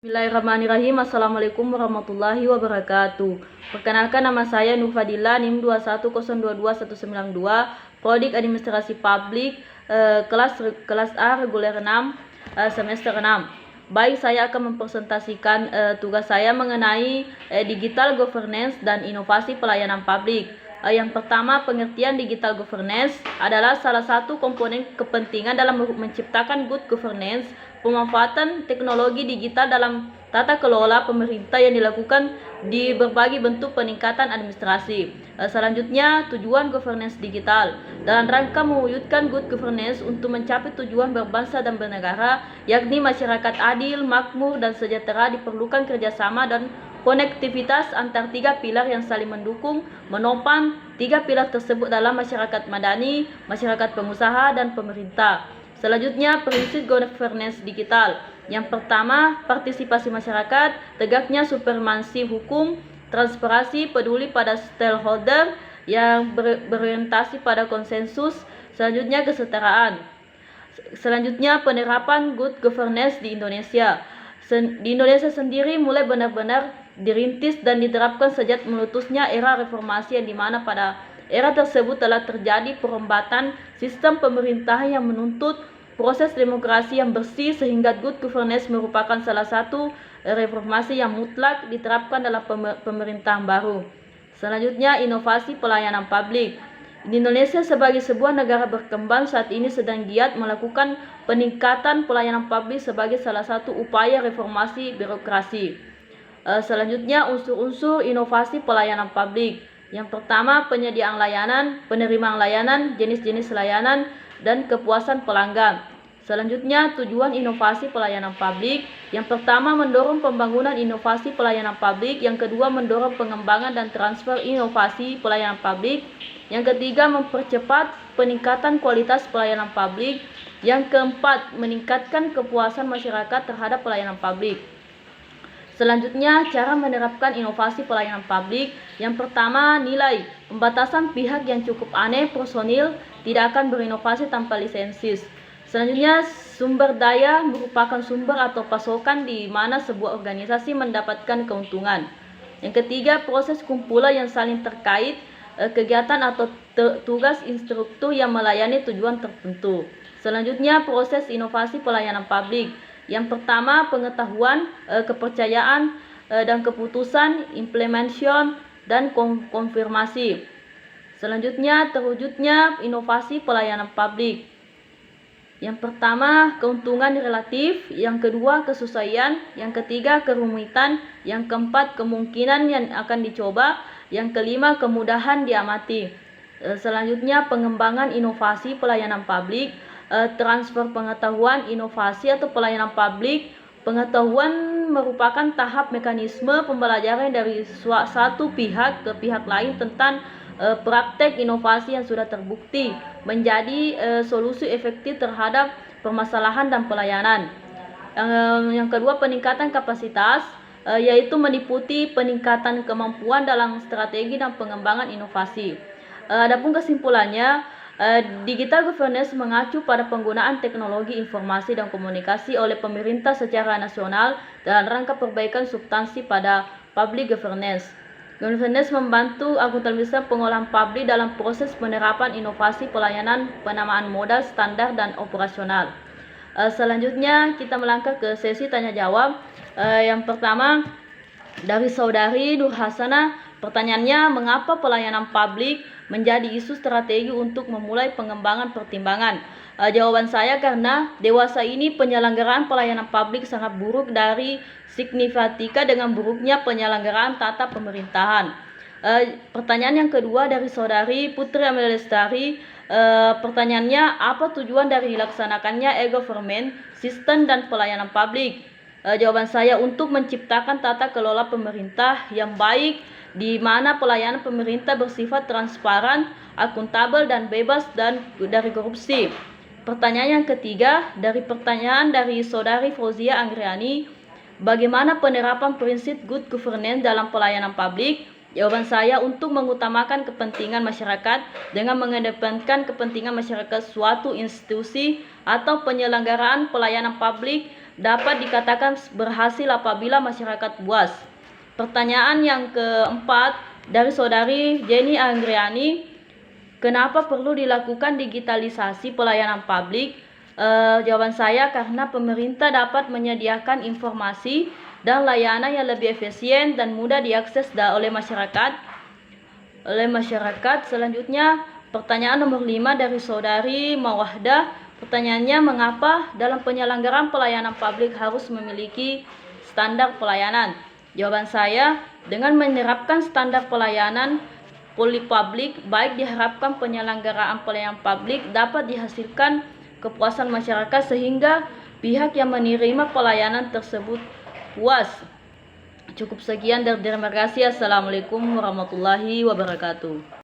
Bismillahirrahmanirrahim. Assalamualaikum warahmatullahi wabarakatuh. Perkenalkan, nama saya Nur Fadila, NIM 21022192, Prodi Administrasi Publik, kelas A reguler 6, semester 6. Baik, saya akan mempresentasikan tugas saya mengenai digital governance dan inovasi pelayanan publik. Yang pertama, pengertian digital governance adalah salah satu komponen kepentingan dalam menciptakan good governance, pemanfaatan teknologi digital dalam tata kelola pemerintah yang dilakukan di berbagai bentuk peningkatan administrasi. Selanjutnya, tujuan governance digital dalam rangka mewujudkan good governance untuk mencapai tujuan berbangsa dan bernegara, yakni masyarakat adil, makmur, dan sejahtera, diperlukan kerjasama dan konektivitas antar tiga pilar yang saling mendukung, menopang tiga pilar tersebut dalam masyarakat madani, masyarakat pengusaha, dan pemerintah. Selanjutnya, prinsip governance digital. Yang pertama, partisipasi masyarakat, tegaknya supremasi hukum, transparansi, peduli pada stakeholder yang berorientasi pada konsensus. Selanjutnya, kesetaraan. Selanjutnya, penerapan good governance di Indonesia. Di Indonesia sendiri mulai benar-benar dirintis dan diterapkan sejak meletusnya era reformasi, yang dimana pada era tersebut telah terjadi perombakan sistem pemerintahan yang menuntut proses demokrasi yang bersih, sehingga good governance merupakan salah satu reformasi yang mutlak diterapkan dalam pemerintahan baru. Selanjutnya, inovasi pelayanan publik. Di Indonesia sebagai sebuah negara berkembang saat ini sedang giat melakukan peningkatan pelayanan publik sebagai salah satu upaya reformasi birokrasi. Selanjutnya, unsur-unsur inovasi pelayanan publik. Yang pertama, penyediaan layanan, penerimaan layanan, jenis-jenis layanan, dan kepuasan pelanggan. Selanjutnya, tujuan inovasi pelayanan publik. Yang pertama, mendorong pembangunan inovasi pelayanan publik. Yang kedua, mendorong pengembangan dan transfer inovasi pelayanan publik. Yang ketiga, mempercepat peningkatan kualitas pelayanan publik. Yang keempat, meningkatkan kepuasan masyarakat terhadap pelayanan publik. Selanjutnya, cara menerapkan inovasi pelayanan publik. Yang pertama, nilai. Pembatasan pihak yang cukup aneh, personil tidak akan berinovasi tanpa lisensis. Selanjutnya, sumber daya merupakan sumber atau pasokan di mana sebuah organisasi mendapatkan keuntungan. Yang ketiga, proses kumpulan yang saling terkait, kegiatan atau tugas instruktur yang melayani tujuan tertentu. Selanjutnya, proses inovasi pelayanan publik. Yang pertama, pengetahuan, kepercayaan, dan keputusan, implementation, dan konfirmasi. Selanjutnya, terwujudnya inovasi pelayanan publik. Yang pertama, keuntungan relatif. Yang kedua, kesesuaian. Yang ketiga, kerumitan. Yang keempat, kemungkinan yang akan dicoba. Yang kelima, kemudahan diamati. Selanjutnya, pengembangan inovasi pelayanan publik. Transfer pengetahuan, inovasi atau pelayanan publik. Pengetahuan merupakan tahap mekanisme pembelajaran dari satu pihak ke pihak lain tentang praktek inovasi yang sudah terbukti menjadi solusi efektif terhadap permasalahan dan pelayanan. Yang kedua, peningkatan kapasitas, yaitu meliputi peningkatan kemampuan dalam strategi dan pengembangan inovasi. Adapun kesimpulannya, digital governance mengacu pada penggunaan teknologi informasi dan komunikasi oleh pemerintah secara nasional dalam rangka perbaikan substansi pada public governance. Governance membantu akuntabilitas pengolahan publik dalam proses penerapan inovasi pelayanan, penamaan modal, standar, dan operasional. Selanjutnya, kita melangkah ke sesi tanya jawab. Yang pertama, dari saudari Nur Hasana, pertanyaannya, mengapa pelayanan publik menjadi isu strategi untuk memulai pengembangan pertimbangan? Jawaban saya, karena dewasa ini penyelenggaraan pelayanan publik sangat buruk dari signifitika dengan buruknya penyelenggaraan tata pemerintahan. Pertanyaan yang kedua dari saudari Putri Amelia Lestari, pertanyaannya, apa tujuan dari dilaksanakannya e-government, sistem dan pelayanan publik? Jawaban saya, untuk menciptakan tata kelola pemerintah yang baik, di mana pelayanan pemerintah bersifat transparan, akuntabel, dan bebas dari korupsi. Pertanyaan yang ketiga dari pertanyaan dari saudari Fauzia Anggriani, bagaimana penerapan prinsip good governance dalam pelayanan publik? Jawaban saya, untuk mengutamakan kepentingan masyarakat dengan mengedepankan kepentingan masyarakat suatu institusi atau penyelenggaraan pelayanan publik dapat dikatakan berhasil apabila masyarakat puas. Pertanyaan yang keempat dari saudari Jenny Anggriani, kenapa perlu dilakukan digitalisasi pelayanan publik? Jawaban saya karena pemerintah dapat menyediakan informasi dan layanan yang lebih efisien dan mudah diakses oleh masyarakat. Selanjutnya, pertanyaan nomor 5 dari saudari Mawahda. Pertanyaannya, mengapa dalam penyelenggaraan pelayanan publik harus memiliki standar pelayanan? Jawaban saya, dengan menerapkan standar pelayanan publik, baik diharapkan penyelenggaraan pelayanan publik dapat dihasilkan kepuasan masyarakat sehingga pihak yang menerima pelayanan tersebut puas. Cukup sekian dan terima kasih. Assalamualaikum warahmatullahi wabarakatuh.